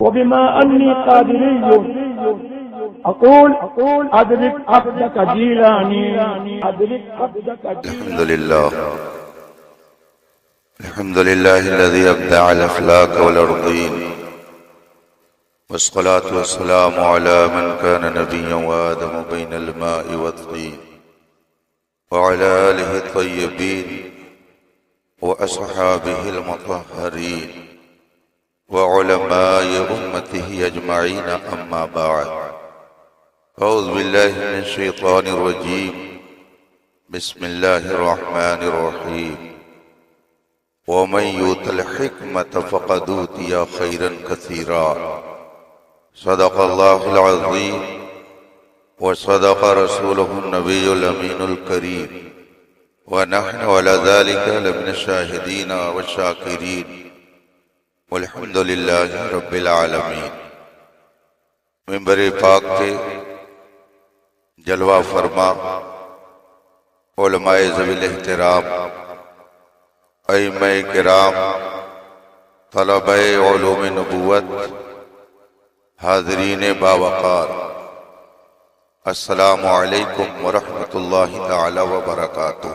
وبما أني قادري أقول أدرك عبدك جيلاني أدرك عبدك جيلاني. الحمد لله الذي أبدع الأفلاك والأرضين، والصلاة والسلام على من كان نبيا وآدم بين الماء والطين، وعلى آله الطيبين وأصحابه المطهرين وعلماء أمته أجمعين، أما بعد. أعوذ بالله من الشيطان الرجيم، بسم الله الرحمن الرحيم. ومن يؤت الحكمة فقد أوتي خيرا كثيرا. صدق الله العظيم وصدق رسوله النبي الأمين الكريم، ونحن على ذلك لمن الشاهدين والشاكرين، والحمد للہ رب العالمین. منبر پاک کے جلوہ فرما علماء ذوی الاحترام، ائمہ کرام، طلبہ علوم نبوت، حاضرین باوقار، السلام علیکم ورحمۃ اللہ تعالی وبرکاتہ.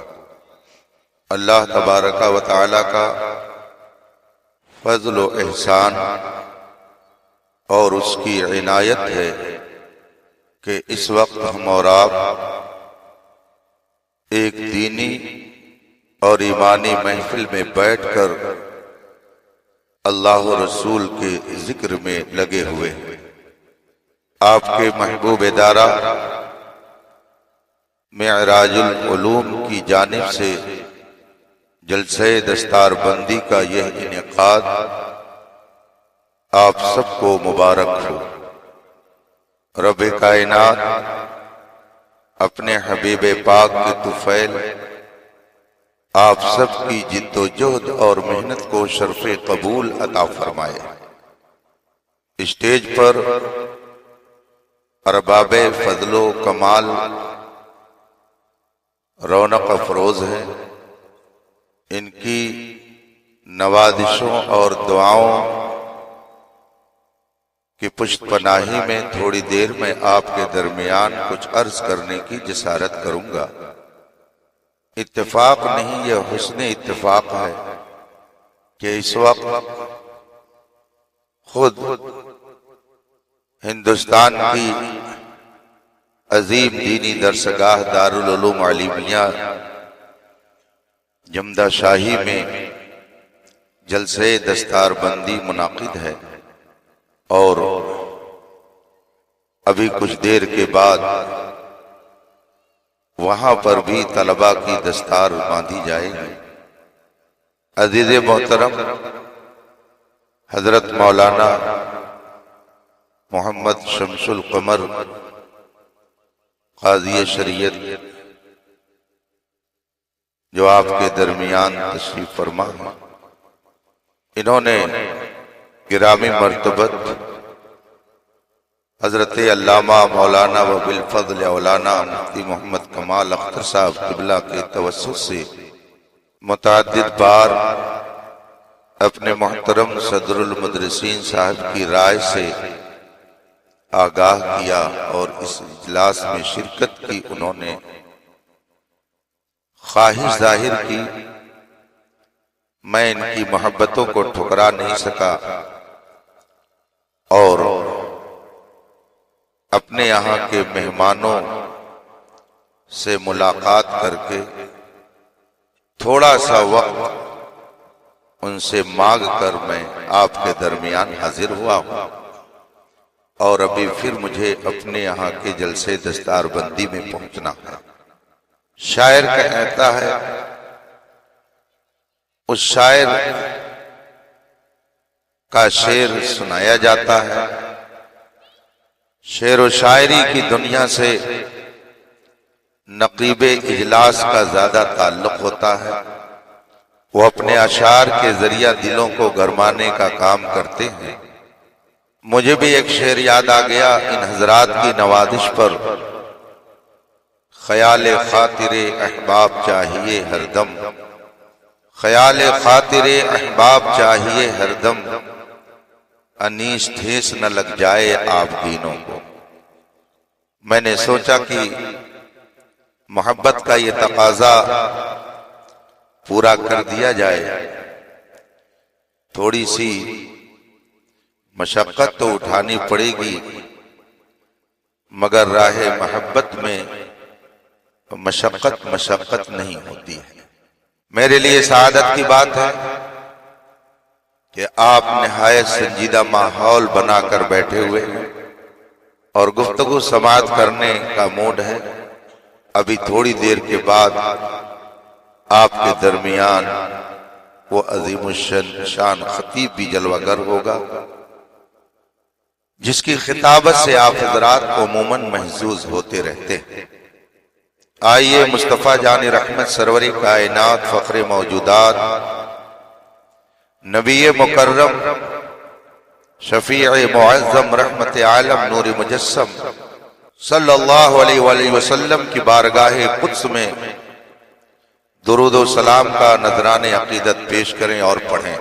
اللہ تبارک و تعالی کا فضل و احسان اور اس کی عنایت ہے کہ اس وقت ہم اور آپ ایک دینی اور ایمانی محفل میں بیٹھ کر اللہ و رسول کے ذکر میں لگے ہوئے ہیں. آپ کے محبوب ادارہ معراج العلوم کی جانب سے جلسہ دستار بندی کا یہ انعقاد آپ سب کو مبارک ہو. رب کائنات اپنے حبیب پاک کے طفیل آپ سب کی جد و جہد اور محنت کو شرف قبول عطا فرمائے. اسٹیج پر ارباب فضل و کمال رونق افروز ہیں. ان کی نوازشوں اور دعاؤں کی پشت پناہی میں تھوڑی دیر میں آپ کے درمیان کچھ عرض کرنے کی جسارت کروں گا. اتفاق نہیں، یہ حسن اتفاق ہے کہ اس وقت خود ہندوستان کی عظیم دینی درسگاہ دارالعلوم علیمیہ جمدہ شاہی میں جلسہ دستار بندی منعقد ہے، اور ابھی کچھ دیر کے بعد وہاں پر بھی طلباء کی دستار باندھی جائے گی. عزیز محترم، حضرت مولانا محمد شمس القمر قاضی شریعت جو آپ کے درمیان تشریف فرما ہیں، انہوں نے گرامی مرتبت حضرت علامہ مولانا و بالفضل مولانا مفتی محمد کمال اختر صاحب قبلہ کے توسط سے متعدد بار اپنے محترم صدر المدرسین صاحب کی رائے سے آگاہ کیا، اور اس اجلاس میں شرکت کی انہوں نے خواہش ظاہر کی. میں ان کی محبتوں کو ٹھکرا نہیں سکا، اور اپنے یہاں کے مہمانوں سے ملاقات کر کے تھوڑا سا وقت ان سے مانگ کر میں آپ کے درمیان حاضر ہوا ہوں، اور ابھی پھر مجھے اپنے یہاں کے جلسے دستار بندی میں پہنچنا ہے. شاعر کہتا ہے، اس شاعر کا شعر سنایا جاتا ہے. شعر و شاعری کی دنیا سے نقیب اجلاس کا زیادہ تعلق ہوتا ہے. وہ اپنے اشعار کے ذریعہ دلوں کو گرمانے کا کام کرتے ہیں. مجھے بھی ایک شعر یاد آ گیا ان حضرات کی نوازش پر. خیال خاطر احباب چاہیے ہر دم، خیال خاطر احباب چاہیے ہر دم، انیس ٹھیس نہ لگ جائے آپ دینوں کو۔ میں نے سوچا کہ محبت کا یہ تقاضا پورا کر دیا جائے۔ تھوڑی سی مشقت تو اٹھانی پڑے گی، مگر راہ محبت میں مشقت نہیں ہوتی ہے۔ میرے لیے سعادت کی بات ہے کہ آپ نہایت سنجیدہ ماحول بنا کر بیٹھے ہوئے ہیں اور گفتگو سماعت کرنے کا موڈ ہے۔ ابھی تھوڑی دیر کے بعد آپ کے درمیان وہ عظیم الشان خطیب بھی جلوہ گر ہوگا، جس کی خطابت سے آپ حضرات عموماً محظوظ ہوتے رہتے ہیں۔ آئیے مصطفیٰ جان رحمت سرور کائنات فخر موجودات نبی مکرم شفیع معظم رحمت عالم نور مجسم صلی اللہ علیہ وآلہ وسلم کی بارگاہ قدس میں درود و سلام کا نذران عقیدت پیش کریں اور پڑھیں۔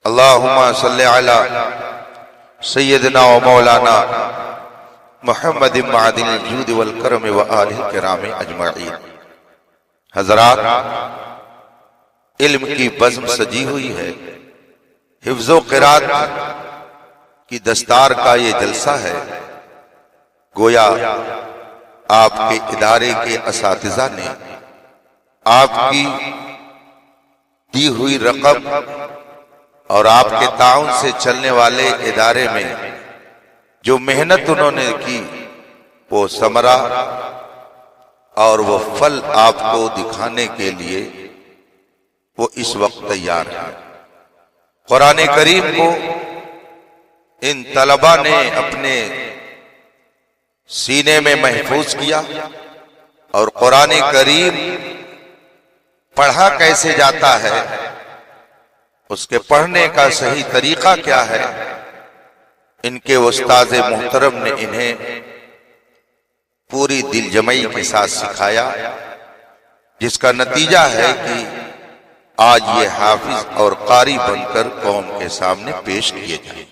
اللہم صلی علی سیدنا و مولانا محمد معدن الجود والکرم و آلہ الکرام اجمعین۔ حضرات، علم کی بزم سجی ہوئی ہے، حفظ و قرات کی دستار کا یہ جلسہ ہے۔ گویا آپ کے ادارے کے اساتذہ نے آپ کی دی ہوئی رقم اور آپ کے تعاون سے چلنے والے ادارے میں جو محنت انہوں نے کی، وہ ثمرہ اور وہ پھل آپ کو دکھانے کے لیے وہ اس وقت تیار ہے۔ قرآن کریم کو ان طلبہ نے اپنے سینے میں محفوظ کیا، اور قرآن کریم پڑھا کیسے جاتا ہے، اس کے پڑھنے کا صحیح طریقہ کیا ہے، ان کے استاذ محترم نے انہیں پوری دل جمعی کے ساتھ سکھایا، جس کا نتیجہ ہے کہ آج یہ حافظ اور قاری بن کر قوم کے سامنے پیش کیے جائیں۔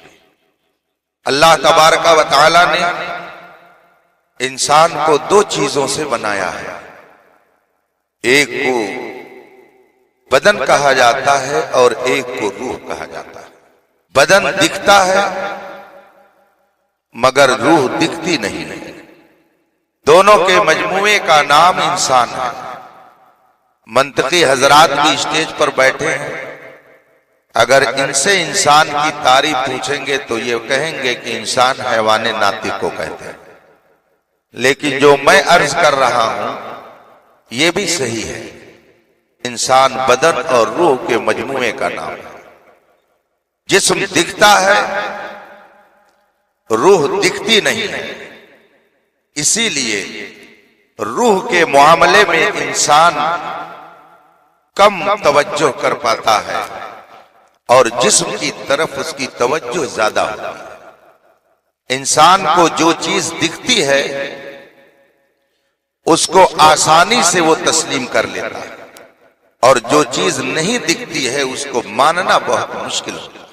اللہ تبارک و تعالی نے انسان کو دو چیزوں سے بنایا ہے، ایک کو بدن کہا جاتا ہے اور ایک کو روح کہا جاتا ہے۔ بدن دکھتا ہے مگر روح دکھتی نہیں ہے۔ دونوں کے مجموعے کا نام انسان ہے۔ منطقی حضرات بھی اسٹیج پر بیٹھے ہیں، اگر ان سے انسان کی تعریف پوچھیں گے تو یہ کہیں گے کہ انسان حیوان ناطق کو کہتے ہیں، لیکن جو میں عرض کر رہا ہوں یہ بھی صحیح ہے، انسان بدن اور روح کے مجموعے کا نام ہے۔ جسم دکھتا ہے، روح دکھتی نہیں ہے، اسی لیے روح کے معاملے میں انسان کم توجہ کر پاتا ہے اور جسم کی طرف اس کی توجہ زیادہ ہوتی ہے۔ انسان کو جو چیز دکھتی ہے اس کو آسانی سے وہ تسلیم کر لیتا ہے، اور جو چیز نہیں دکھتی ہے اس کو ماننا بہت مشکل ہوتا ہے۔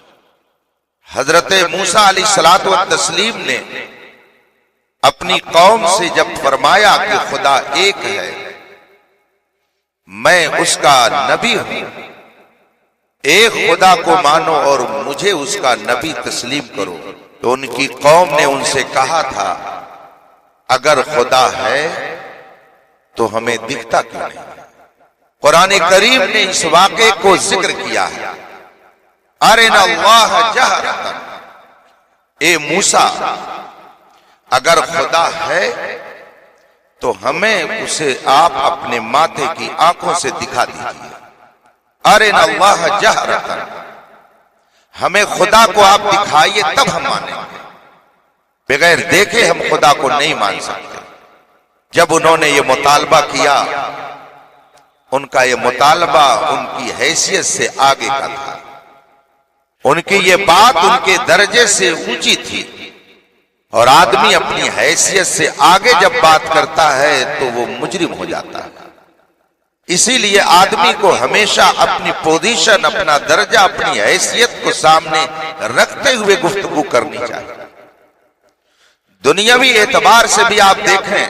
حضرت موسیٰ علیہ الصلوۃ والتسلیم نے اپنی قوم سے جب فرمایا کہ خدا ایک ہے، میں اس کا نبی ہوں، ایک خدا کو مانو اور مجھے اس کا نبی تسلیم کرو، تو ان کی قوم نے ان سے کہا تھا اگر خدا ہے تو ہمیں دکھتا کیوں نہیں؟ قرآن کریم نے اس واقعے کو ذکر کیا ہے، ارنا اللہ جہرۃ، اے موسیٰ اگر خدا ہے تو ہمیں اسے آپ اپنے ماتھے کی آنکھوں سے دکھا دیجیے۔ ارنا اللہ جہرۃ، ہمیں خدا کو آپ دکھائیے تب ہم مانیں گے، بغیر دیکھے ہم خدا کو نہیں مان سکتے۔ جب انہوں نے یہ مطالبہ کیا، ان کا یہ مطالبہ ان کی حیثیت سے آگے کا تھا، ان کی یہ بات ان کے درجے سے اونچی تھی، اور آدمی اپنی حیثیت سے آگے جب بات کرتا ہے تو وہ مجرم ہو جاتا ہے۔ اسی لیے آدمی کو ہمیشہ اپنی پوزیشن، اپنا درجہ، اپنی حیثیت کو سامنے رکھتے ہوئے گفتگو کرنی چاہیے۔ دنیاوی اعتبار سے بھی آپ دیکھیں،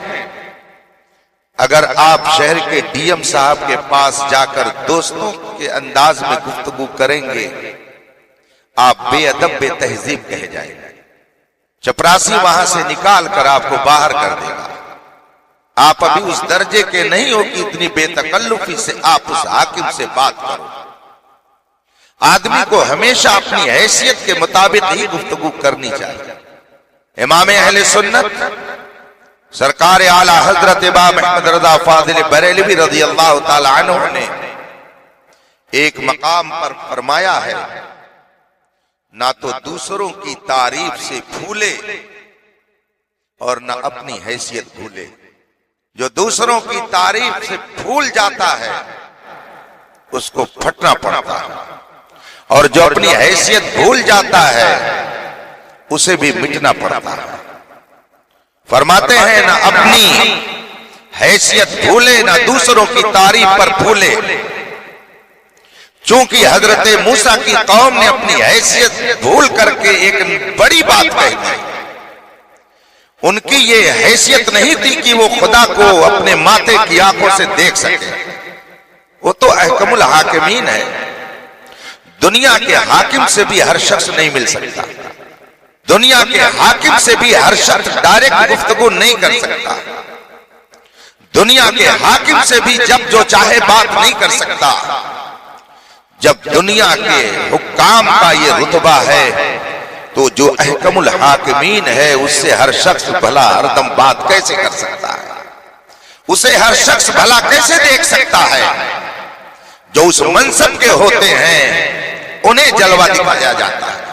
اگر آپ شہر کے ڈی ایم صاحب کے پاس جا کر دوستوں کے انداز میں گفتگو کریں گے، آپ بے ادب بے تہذیب کہے جائیں گے۔ چپراسی وہاں سے نکال کر آپ کو باہر کر دے گا۔ آپ ابھی اس درجے کے نہیں ہو کہ اتنی بے تکلفی سے آپ اس حاکم سے بات کرو۔ آدمی کو ہمیشہ اپنی حیثیت کے مطابق ہی گفتگو کرنی چاہیے۔ امام اہل سنت سرکار اعلی حضرت امام احمد رضا فاضل بریلوی رضی اللہ تعالی عنہ نے ایک مقام پر فرمایا ہے، نہ تو دوسروں کی تعریف سے پھولے اور نہ اپنی حیثیت بھولے۔ جو دوسروں کی تعریف سے پھول جاتا ہے اس کو پھٹنا پڑتا ہے، اور جو اپنی حیثیت بھول جاتا ہے اسے بھی مٹنا پڑتا ہے۔ فرماتے ہیں نہ اپنی حیثیت بھولے نہ دوسروں کی تعریف پر پھولے، چونکہ حضرت موسیٰ کی قوم نے اپنی حیثیت بھول کر کے ایک بڑی بات کہی تھی۔ ان کی یہ حیثیت نہیں تھی کہ وہ خدا کو اپنے ماتھے کی آنکھوں سے دیکھ سکے۔ وہ تو احکم الحاکمین ہے، دنیا کے حاکم سے بھی ہر شخص نہیں مل سکتا، دنیا کے حاکم سے بھی ہر شخص ڈائریکٹ گفتگو نہیں کر سکتا، دنیا کے حاکم سے بھی جب جو چاہے بات نہیں کر سکتا۔ جب دنیا کے حکام کا یہ رتبہ ہے تو جو احکم الحاکمین ہے اس سے ہر شخص بھلا ہر دم بات کیسے کر سکتا ہے؟ اسے ہر شخص بھلا کیسے دیکھ سکتا ہے؟ جو اس منصب کے ہوتے ہیں انہیں جلوہ دکھایا جاتا ہے۔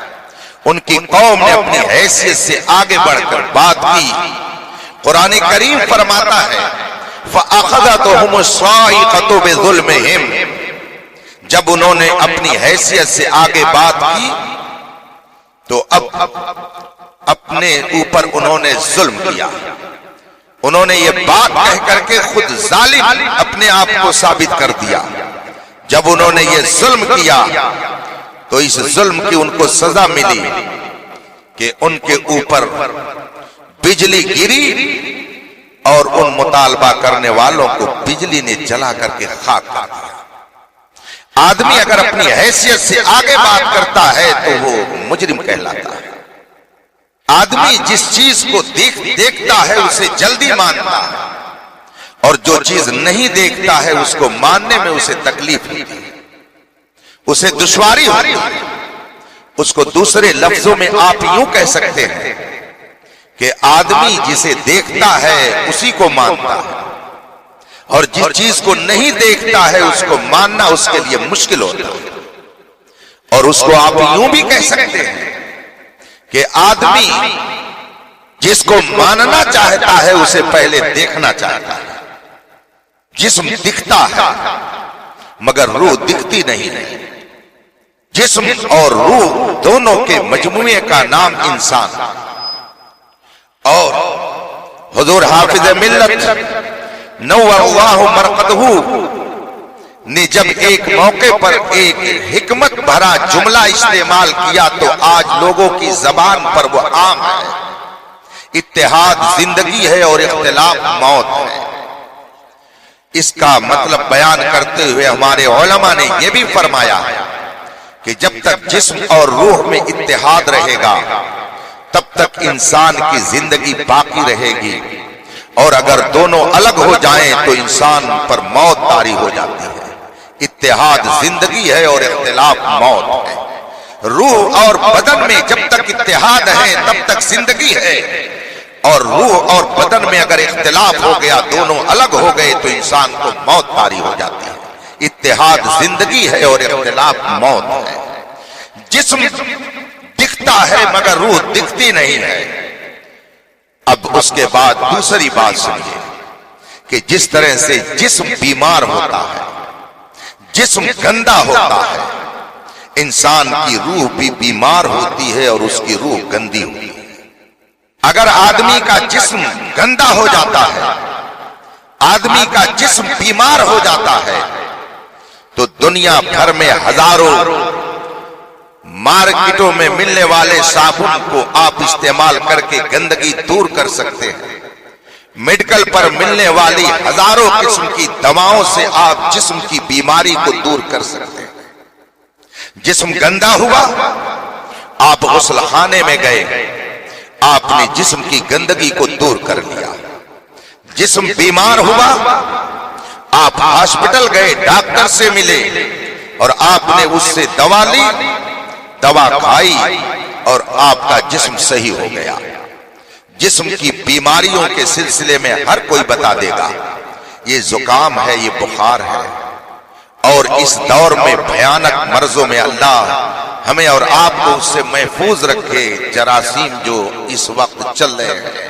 ان کی قوم نے اپنی حیثیت سے آگے بڑھ کر بات کی۔ قرآن کریم فرماتا ہے فَأَخَذَتْهُمُ الصَّاعِقَةُ بِظُلْمِهِمْ، جب انہوں نے اپنی حیثیت سے آگے بات کی تو اب اپنے اوپر انہوں نے ظلم کیا۔ انہوں نے یہ بات کہہ کر کے خود ظالم اپنے آپ کو ثابت کر دیا۔ جب انہوں نے یہ ظلم کیا تو اس ظلم کی ان کو سزا ملی کہ ان کے اوپر بجلی گری اور ان مطالبہ کرنے والوں کو بجلی نے جلا کر کے خاک کر دیا۔ آدمی اگر اپنی حیثیت سے آگے بات کرتا ہے تو وہ مجرم کہلاتا ہے۔ آدمی جس چیز کو دیکھتا ہے اسے جلدی مانتا ہے، اور جو چیز نہیں دیکھتا ہے اس کو ماننے میں اسے تکلیف ہوتی ہے، اسے دشواری ہوتی ہے۔ اس کو دوسرے لفظوں میں آپ یوں کہہ سکتے ہیں کہ آدمی جسے دیکھتا ہے اسی کو مانتا ہے، اور جس چیز کو نہیں دیکھتا ہے اس کو ماننا اس کے لیے مشکل ہوتا ہے۔ اور اس کو آپ یوں بھی کہہ سکتے ہیں کہ آدمی جس کو ماننا چاہتا ہے اسے پہلے دیکھنا چاہتا ہے۔ جسم دکھتا ہے مگر روح دکھتی نہیں ہے۔ جسم اور روح دونوں کے مجموعے کا نام انسان۔ اور حضور حافظ ملت نور اللہ مرقدہ نے جب ایک موقع پر ایک حکمت بھرا جملہ استعمال کیا تو آج لوگوں کی زبان پر وہ عام ہے۔ اتحاد زندگی ہے اور اختلاف موت ہے۔ اس کا مطلب بیان کرتے ہوئے ہمارے علماء نے یہ بھی فرمایا کہ جب تک جسم اور روح میں اتحاد رہے گا تب تک انسان کی زندگی باقی رہے گی، اور اگر دونوں الگ ہو جائیں تو انسان پر موت طاری ہو جاتی ہے۔ اتحاد زندگی ہے اور اختلاف موت ہے۔ روح اور بدن میں جب تک اتحاد ہے تب تک زندگی ہے، اور روح اور بدن میں اگر اختلاف ہو گیا، دونوں الگ ہو گئے تو انسان کو موت طاری ہو جاتی ہے۔ اتحاد زندگی ہے اور اختلاف موت ہے۔ جسم دکھتا ہے مگر روح دکھتی نہیں ہے۔ اب اس کے بعد دوسری بات سنیے کہ جس طرح سے جسم بیمار ہوتا ہے، جسم گندا ہوتا ہے، انسان کی روح بھی بیمار ہوتی ہے اور اس کی روح گندی ہوتی ہے۔ اگر آدمی کا جسم گندا ہو جاتا ہے، آدمی کا جسم بیمار ہو جاتا ہے تو دنیا بھر میں ہزاروں مارکیٹوں میں ملنے والے صابن کو آپ استعمال کر کے گندگی دور کر سکتے ہیں. میڈیکل پر ملنے والی ہزاروں قسم کی دواؤں سے آپ جسم کی بیماری کو دور کر سکتے ہیں. جسم گندا ہوا، آپ غسل خانے میں گئے، آپ نے جسم کی گندگی کو دور کر لیا. جسم بیمار ہوا، آپ ہاسپٹل گئے، ڈاکٹر سے ملے اور آپ نے اس سے دوا لی، دوا کھائی اور آپ کا جسم صحیح ہو گیا. جسم کی بیماریوں کے سلسلے میں ہر کوئی بتا دے گا یہ زکام ہے، یہ بخار ہے. اور اس دور میں بھیانک مرضوں میں اللہ ہمیں اور آپ کو اس سے محفوظ رکھے. جراثیم جو اس وقت چل رہے ہیں،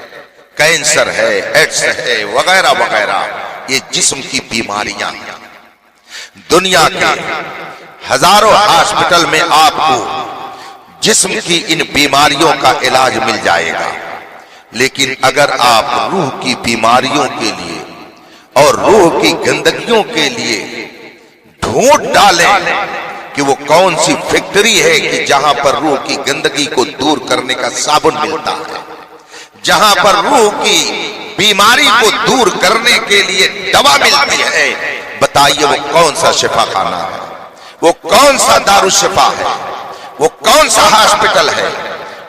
کینسر ہے، ایڈس ہے، وغیرہ وغیرہ، یہ جسم کی بیماریاں ہیں. دنیا کے ہزاروں ہاسپٹل میں آپ کو جسم کی ان بیماریوں کا علاج مل جائے گا. لیکن اگر آپ روح کی بیماریوں کے لیے اور روح کی گندگیوں کے لیے ڈھونڈ ڈالیں کہ وہ کون سی فیکٹری ہے کہ جہاں پر روح کی گندگی کو دور کرنے کا صابن ملتا ہے، جہاں پر روح کی بیماری کو دور کرنے کے لیے دوا ملتی ہے، بتائیے وہ کون سا شفا خانہ ہے، وہ کون سا دارالشفا ہے، وہ کون سا ہاسپٹل ہے،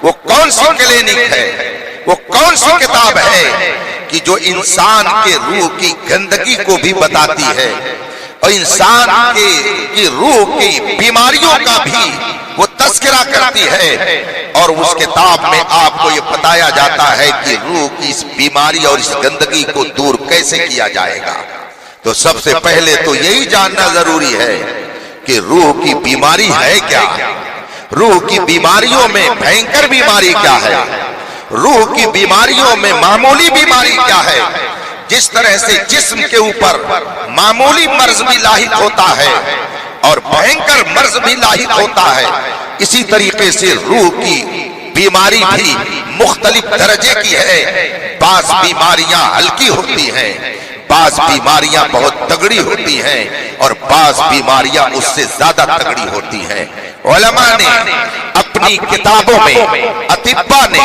وہ کون سی کلینک ہے، وہ کون سی کتاب ہے کہ جو انسان کے روح کی گندگی کو بھی بتاتی ہے اور انسان کی روح کی بیماریوں کا بھی وہ تذکرہ کرتی ہے. اور اس کتاب میں آپ کو یہ بتایا جاتا ہے کہ روح کی اس بیماری اور اس گندگی کو دور کیسے کیا جائے گا. تو سب سے پہلے تو یہی جاننا ضروری ہے کہ روح کی بیماری ہے کیا، روح کی بیماریوں میں بھینکر بیماری کیا ہے، روح کی بیماریوں میں معمولی بیماری کیا ہے. جس طرح سے جسم کے اوپر معمولی مرض بھی لاحق ہوتا ہے اور بھینکر مرض بھی لاحق ہوتا ہے، اسی طریقے سے روح کی بیماری بھی مختلف درجے کی ہے. بعض بیماریاں ہلکی ہوتی ہیں، بعض بیماریاں بہت تگڑی ہوتی ہیں اور بعض بیماریاں اس سے زیادہ تگڑی ہوتی ہیں. علماء نے اپنی کتابوں میں، اطباء نے،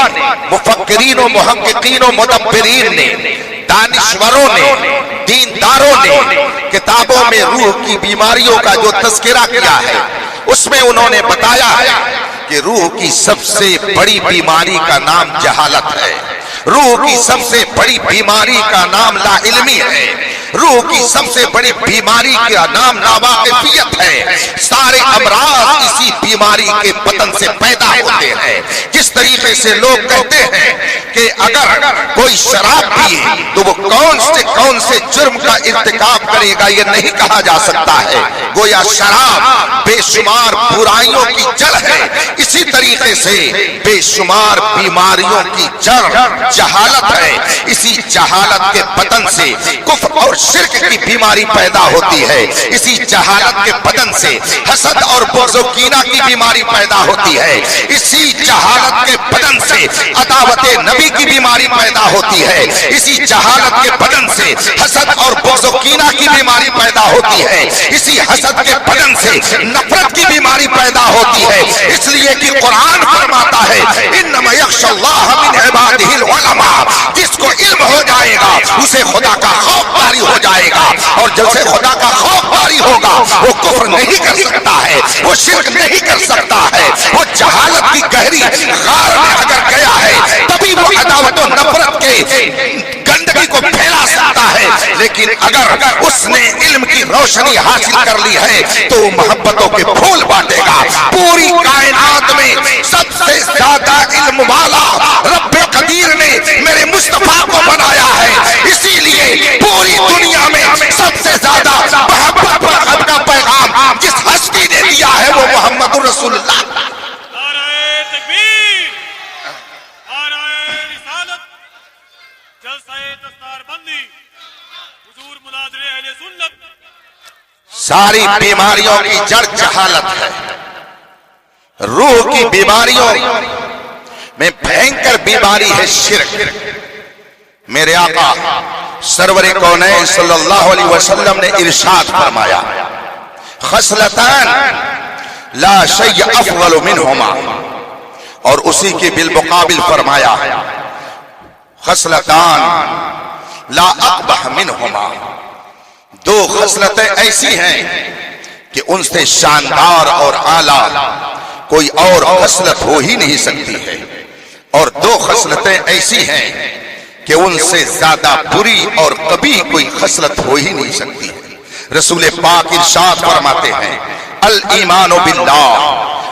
مفکرین و محققین و مدبرین نے، دانشوروں نے، دینداروں نے کتابوں میں روح کی بیماریوں کا جو تذکرہ کیا ہے اس میں انہوں نے بتایا ہے کہ روح کی سب سے بڑی بیماری کا نام جہالت ہے، روح کی سب سے بڑی بیماری کا نام لا علمی ہے، روح کی سب سے بڑی بیماری کا نام ناواقفیت ہے. سارے امراض اسی بیماری کے بدن سے پیدا ہوتے ہیں. جس طریقے سے لوگ کہتے ہیں کہ اگر کوئی شراب پیے تو وہ کون سے جرم کا ارتکاب کرے گا، یہ نہیں کہا جا سکتا ہے. گویا شراب بے شمار برائیوں کی جڑ ہے، اسی طریقے سے بے شمار بیماریوں کی جڑ جہالت ہے. اسی جہالت کے بدن سے کفر اور شرک کی بیماری پیدا ہوتی ہے. اسی جہالت کے بدن سے حسد اور بغض و کینہ کی بیماری پیدا ہوتی ہے. اسی جہالت کے بدن سے عداوت نبی کی بیماری پیدا ہوتی ہے. اسی جہالت کے بدن سے حسد اور بغض و کینہ کی بیماری پیدا ہوتی ہے. اسی حسد کے بدن سے نفرت کی بیماری پیدا ہوتی ہے. اس لیے کہ قرآن فرماتا ہے انما یخشی اللہ من عبادہ العلماء. جس کو علم ہو جائے گا اسے خدا کا خوف طاری ہو جائے گا، اور جب سے خدا کا خوف طاری ہوگا وہ کفر نہیں کر سکتا ہے، وہ شرک نہیں کر سکتا ہے. وہ جہالت کی گہری غار میں اگر گیا ہے تبھی وہ عداوت و نفرت کے گندگی کو پھیلا سکتا ہے. لیکن اگر اس نے علم کی روشنی حاصل کر لی ہے تو وہ محبتوں کے پھول بانٹے گا. پوری کائنات میں سب سے زیادہ علم والا رب قدیر نے میرے مصطفیٰ کو بنایا ہے. اسی لیے پوری دنیا میں سب سے زیادہ محبت اور کا پیغام جس ہستی نے دیا ہے وہ محمد رسول اللہ. نعرہ تکبیر، نعرہ رسالت، جلسہ دستار بندی، حضور مناظر اہل سنت. ساری بیماریوں کی جڑ جہالت ہے. روح کی بیماریوں میں بھینکر بیماری ہے شرک. میرے آقا سرور کونین صلی اللہ علیہ وسلم نے ارشاد فرمایا خصلتان لا شیء افضل منہما، اور اسی کے بالمقابل فرمایا خصلتان لا اقبح منہما، دو خصلتیں ایسی ہیں کہ ان سے شاندار اور اعلیٰ کوئی اور خصلت ہو ہی نہیں سکتی ہے، اور دو خصلتیں ایسی ہیں کہ ان سے زیادہ بری اور قبیح کوئی خصلت ہو ہی نہیں سکتی ہے۔ رسول پاک ارشاد فرماتے ہیں الایمان باللہ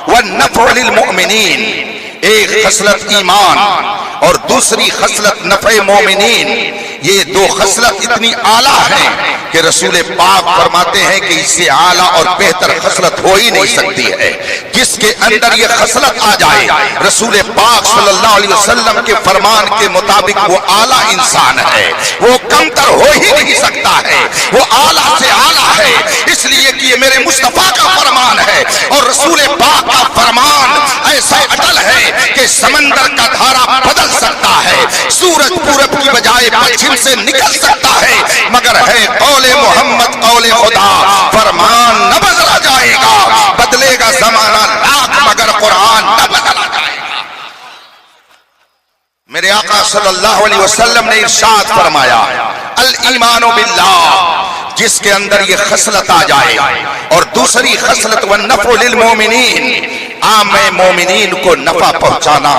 والنفع للمؤمنین، ایک خصلت ایمان اور دوسری خصلت نفع مومنین، یہ دو خصلت اتنی اعلیٰ ہیں کہ رسول پاک فرماتے ہیں کہ اس سے اعلیٰ اور بہتر خصلت ہو ہی نہیں سکتی ہے۔ جس کے اندر یہ خصلت آ جائے رسول پاک صلی اللہ علیہ وسلم کے فرمان کے مطابق وہ اعلیٰ انسان ہے، وہ کمتر ہو ہی نہیں سکتا ہے، وہ اعلیٰ سے اعلیٰ ہے، اس لیے کہ یہ میرے مصطفیٰ کا فرمان ہے، اور رسول پاک کا فرمان ایسا اٹل ہے کہ سمندر کا دھارا بدل سکتا ہے، سورج پورب کی بجائے پچھم سے نکل سکتا ہے، مگر ہے قول محمد قول خدا، فرمان نہ بدلا جائے گا، بدلے گا زمانہ لاکھ مگر قرآن نہ بدلا جائے گا۔ میرے آقا صلی اللہ علیہ وسلم نے ارشاد فرمایا الایمان باللہ، جس کے اندر یہ خصلت آ جائے، اور دوسری خصلت والنفع للمومنین، عام مومنین کو نفع پہنچانا،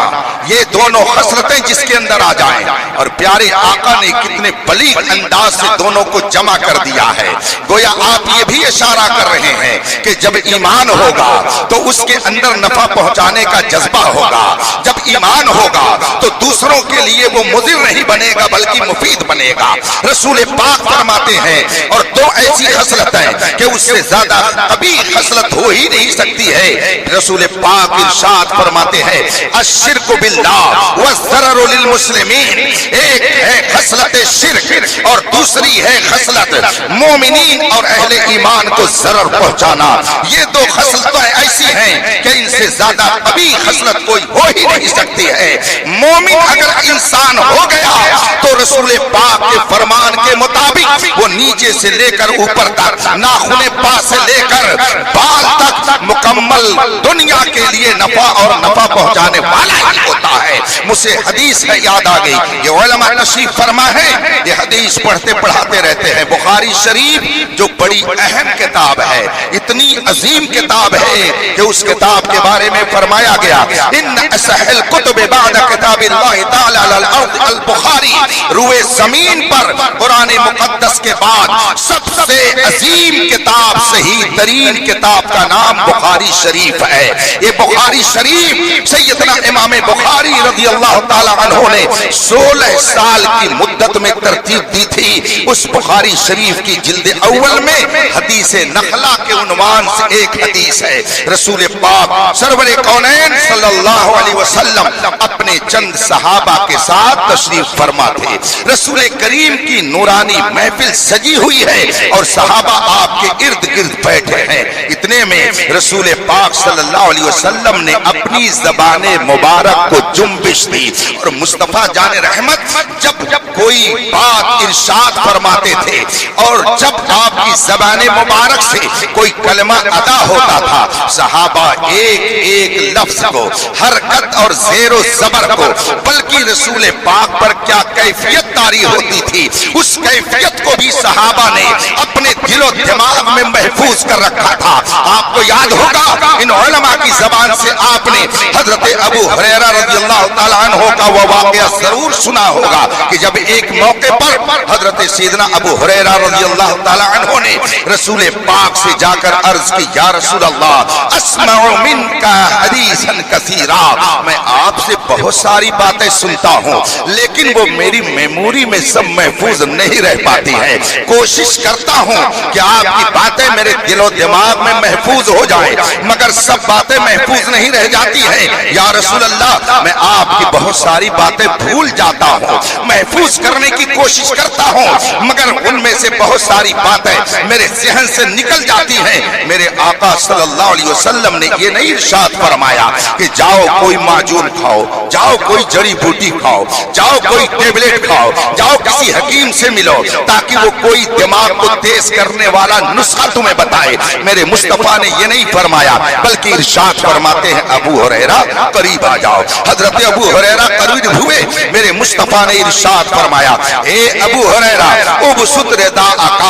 یہ دونوں خصلتیں جس کے اندر آ جائیں، اور پیارے آقا نے کتنے بلیغ انداز سے دونوں کو جمع کر دیا ہے۔ گویا آپ یہ بھی اشارہ کر رہے ہیں کہ جب ایمان ہوگا تو اس کے اندر نفع پہنچانے کا جذبہ ہوگا، جب ایمان ہوگا تو دوسروں کے لیے وہ مضر نہیں بنے گا بلکہ مفید بنے گا۔ رسول پاک فرماتے ہیں اور دو ایسی خصلتیں کہ اس سے زیادہ قبیح خصلت ہو ہی نہیں سکتی ہے، رسول پاک ارشاد فرماتے ہیں الشرک باللہ والضرر للمسلمین، ایک ہے خصلت شرک اور دوسری ہے خصلت مومنین اور اہل ایمان کو ضرر پہنچانا۔ یہ دو خصلتیں ایسی ہیں کہ ان سے زیادہ قبیح خصلت کوئی ہو ہی نہیں سکتی ہے۔ مومن اگر انسان ہو گیا تو رسول پاک کے فرمان کے مطابق وہ نیچے سے لے کر اوپر تک، ناخن پا سے لے کر بال تک مکمل دنیا کے لیے نفع اور نفع پہنچانے والا ہی ہوتا ہے۔ مجھے حدیث ہے یاد آ گئی، یہ علماء تشریف فرما ہے، یہ حدیث پڑھتے پڑھاتے رہتے ہیں۔ بخاری شریف جو بڑی اہم کتاب ہے، اتنی عظیم کتاب ہے کہ اس کتاب کے بارے میں فرمایا گیا ان اصح الکتب بعد کتاب اللہ تعالی علی الارض البخاری، روئے زمین پر قرآن مقدس کے بعد سب سے عظیم کتاب، صحیح ترین کتاب کا نام بخاری شریف ہے۔ یہ بخاری شریف سیدنا امام بخاری رضی اللہ تعالی عنہ نے 16 سال کی مدت میں ترتیب دی تھی۔ اس بخاری شریف کی جلد اول میں حدیث نخلا کے عنوان سے ایک حدیث ہے۔ رسول پاک سرور کونین صلی اللہ علیہ وسلم اپنے چند صحابہ کے ساتھ تشریف فرما تھے۔ رسول کریم کی نورانی محفل سجی ہوئی ہے اور صحابہ آپ کے ارد گرد بیٹھے ہیں۔ اتنے میں رسول پاک صلی اللہ علیہ وسلم نے اپنی زبان مبارک کو جنبش دی، اور مصطفیٰ جان رحمت جب کوئی بات ارشاد فرماتے تھے اور جب آپ کی زبان مبارک سے کوئی کلمہ ادا ہوتا تھا، صحابہ ایک ایک لفظ کو، حرکت اور زیر و زبر کو، بلکہ رسول پاک پر کیا کیفیت طاری ہوتی تھی اس کیفیت کو بھی صحابہ نے اپنے دل و دماغ میں محفوظ کر رکھا تھا۔ آپ کو یاد ہوگا ان علماء کی زبان سے آپ نے حضرت ابو ہریرہ رضی اللہ تعالیٰ عنہ کا وہ واقعہ ضرور سنا ہوگا کہ جب ایک موقع پر حضرت سیدنا ابو ہریرہ رضی اللہ تعالیٰ عنہ نے رسول پاک سے جا کر عرض کی یا رسول اللہ اسمع منک حدیثا کثیرا، میں آپ سے بہت ساری باتیں سنتا ہوں لیکن وہ میری میموری میں سب محفوظ نہیں رہ پاتی ہے، کوشش کرتا ہوں کہ آپ کی باتیں میرے دل و دماغ میں محفوظ ہو جائیں مگر سب باتیں محفوظ نہیں رہ جاتی ہیں۔ یا رسول اللہ میں آپ کی بہت ساری ساری باتیں بھول جاتا ہوں، محفوظ کرنے کی کوشش کرتا ہوں، مگر ان میں سے بہت ساری باتیں میرے ذہن سے نکل جاتی ہیں۔ میرے آقا صلی اللہ علیہ وسلم نے یہ نہیں ارشاد فرمایا کہ جاؤ کوئی معجون کھاؤ، جاؤ کوئی جڑی بوٹی کھاؤ، جاؤ کوئی ٹیبلٹ کھاؤ، جاؤ کسی حکیم سے ملو تاکہ وہ کوئی دماغ کو تیز کرنے والا نسخہ تمہیں بتائے۔ میرے مصطفیٰ نے یہ نہیں فرمایا، بلکہ ارشاد فرماتے ہیں ابو ہریرہ قریب آ جاؤ۔ حضرت ابو ہریرہ قریب ہوئے، میرے مصطفیٰ نے ارشاد فرمایا اے ابو ہریرہ ابسط رداءک،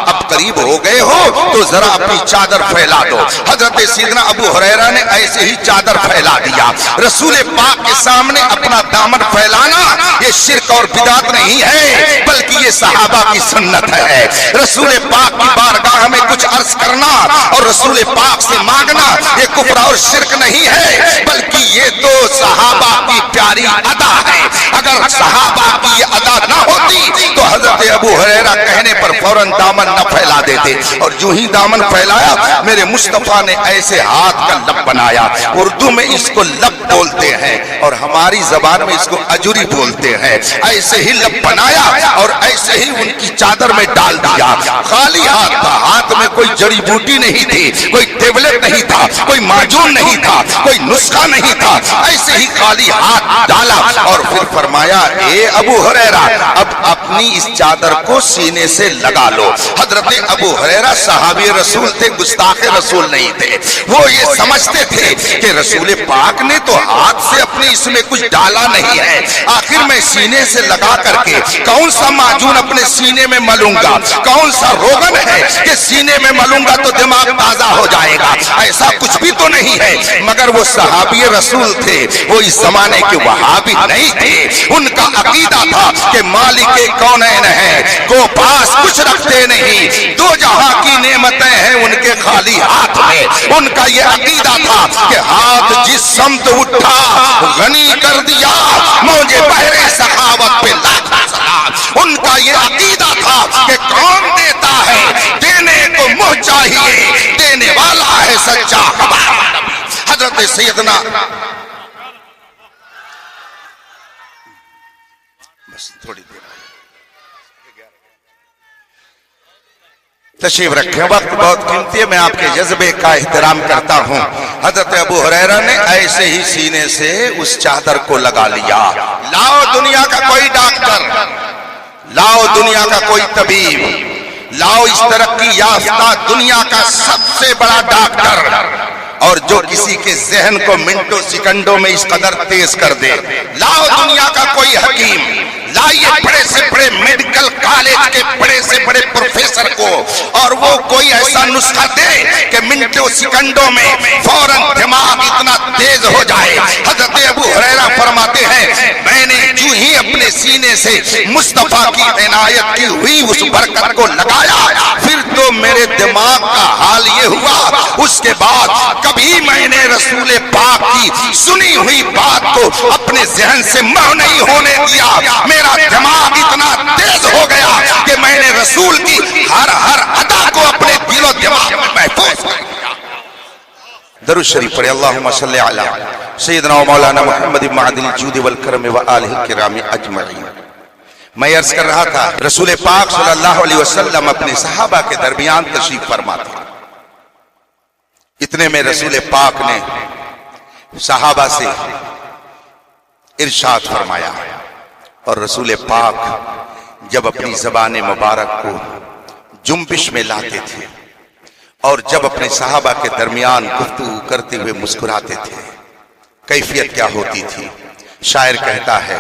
اب قریب ہو گئے ہو تو ذرا اپنی چادر پھیلا دو۔ حضرت سیدنا ابو ہریرہ نے ایسے ہی چادر پھیلا دیا۔ رسول پاک کے سامنے اپنا دامن پھیلانا یہ شرک اور بدعت نہیں ہے، بلکہ یہ صحابہ کی سنت ہے۔ رسول پاک کی بارگاہ میں کچھ عرض کرنا اور رسول پاک سے مانگنا یہ کفر اور شرک نہیں ہے، بلکہ یہ تو صحابہ کی پیاری ادا ہے۔ اگر صحابہ کی یہ ادا نہ ہوتی تو حضرت ابو ہریرہ کہنے پر فوراً دامن نہ پھیلا دیتے، اور جو ہی دامن پھیلایا میرے مصطفیٰ نے ایسے ہاتھ کا لب بنایا۔ اردو میں اس کو لب بولتے ہیں اور ہماری زبان میں اس کو اجوری بولتے ہیں۔ ایسے ہی لب بنایا اور ایسے ہی ان کی چادر میں ڈال دیا۔ خالی ہاتھ تھا، ہاتھ میں کوئی جڑی بوٹی نہیں تھی، کوئی ٹیبلٹ نہیں تھا، کوئی معجون نہیں تھا، کوئی نسخہ نہیں تھا، ایسے ہی خالی ہاتھ ڈالا اور پھر فرمایا اے ابو ہریرہ اب اپنی اس چادر کو سینے سے لگا لو۔ حضرت ابو ہریرہ صحابی رسول تھے، گستاخ رسول نہیں تھے۔ وہ یہ سمجھتے تھے کہ رسول پاک نے تو ہاتھ سے اپنے اس میں کچھ ڈالا نہیں ہے، آخر میں سینے سے لگا کر کے کون سا معجون اپنے سینے میں ملوں گا، کون سا روغن ہے کہ سینے میں ملوں گا تو دماغ تازہ ہو جائے گا، ایسا کچھ بھی تو نہیں ہے۔ مگر وہ صحابی رسول تھے، وہ اس زمانے کے وہابی نہیں تھے۔ ان کا عقیدہ تھا کہ مالک کونین ہے، کو پاس کچھ رکھتے نہیں، دو جہاں کی نعمتیں ہیں ان کے خالی ہاتھ میں۔ ان کا یہ عقیدہ تھا کہ ہاتھ جس سمت اٹھا غنی کر دیا، موجے بحر سخاوت پہ لاکھوں سلام۔ ان کا یہ عقیدہ تھا کہ کون دیتا ہے، دینے کو منہ چاہیے، دینے والا ہے سچا ہمارا۔ حضرت سیدنا بس تھوڑی دیر تشریف رکھیں، وقت بہت قیمتی ہے، میں آپ کے جذبے کا احترام کرتا ہوں۔ حضرت ابو ہریرہ نے ایسے ہی سینے سے اس چادر کو لگا لیا۔ لاؤ دنیا کا کوئی ڈاکٹر، لاؤ دنیا کا کوئی طبیب، لاؤ اس ترقی یافتہ دنیا کا سب سے بڑا ڈاکٹر، اور جو کسی کے ذہن کو منٹوں سیکنڈوں میں اس قدر تیز کر دے۔ لاؤ دنیا کا کوئی حکیم، لائیے بڑے سے بڑے میڈیکل کالج کے بڑے سے بڑے پروفیسر کو، اور وہ کوئی ایسا نسخہ دے کہ منٹوں سیکنڈوں میں فوراً دماغ اتنا تیز ہو جائے۔ حضرت ابو ہریرہ فرماتے ہیں میں نے جو ہی اپنے سینے سے مصطفیٰ کی عنایت کی ہوئی اس برکت کو لگایا، پھر تو میرے دماغ کا حال یہ ہوا، اس کے بعد کبھی میں نے رسول پاک کی سنی ہوئی بات کو اپنے ذہن سے محو نہیں ہونے دیا۔ میرا دماغ اتنا تیز ہو گیا کہ میں نے رسول کی ہر ادا کو اپنے دل و دماغ میں محفوظ کر دیا۔ درود شریف پڑھے، اللہم صلی علی سیدنا و مولانا محمد معدن الجود والکرم وآلہ الکرام اجمعین۔ میں عرض کر رہا تھا رسول پاک صلی اللہ علیہ وسلم اپنے صحابہ کے درمیان تشریف فرما تھے۔ اتنے میں رسول پاک نے صحابہ سے ارشاد فرمایا، اور رسول پاک جب اپنی زبان مبارک کو جنبش میں لاتے تھے اور جب اپنے صحابہ کے درمیان گفتگو کرتے ہوئے مسکراتے تھے، کیفیت کیا ہوتی تھی؟ شاعر کہتا ہے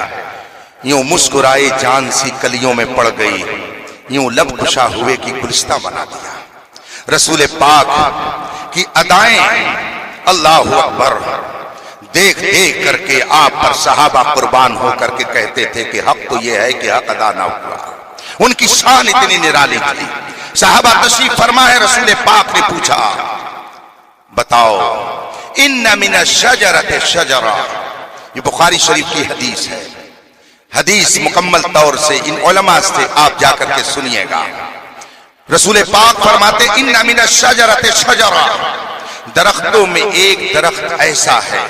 یوں مسکرائے جان سی کلیوں میں پڑ گئی، یوں لب کشا ہوئے کی گلستہ بنا دیا۔ رسول پاک کی ادائیں اللہ اکبر دیکھ دیکھ کر کے آپ پر صحابہ قربان ہو کر کے کہتے تھے کہ حق تو یہ ہے کہ حق ادا نہ ہوا۔ ان کی شان اتنی نرالی تھی۔ صحابہ تشریف فرما ہے، رسول پاک نے پوچھا بتاؤ ان من الشجرۃ شجرہ، یہ بخاری شریف کی حدیث ہے، حدیث مکمل طور سے ان علماء سے آپ جا کر کے سنیے گا۔ رسول پاک فرماتے ان من الشجرۃ شجرہ، درختوں میں ایک درخت ایسا ہے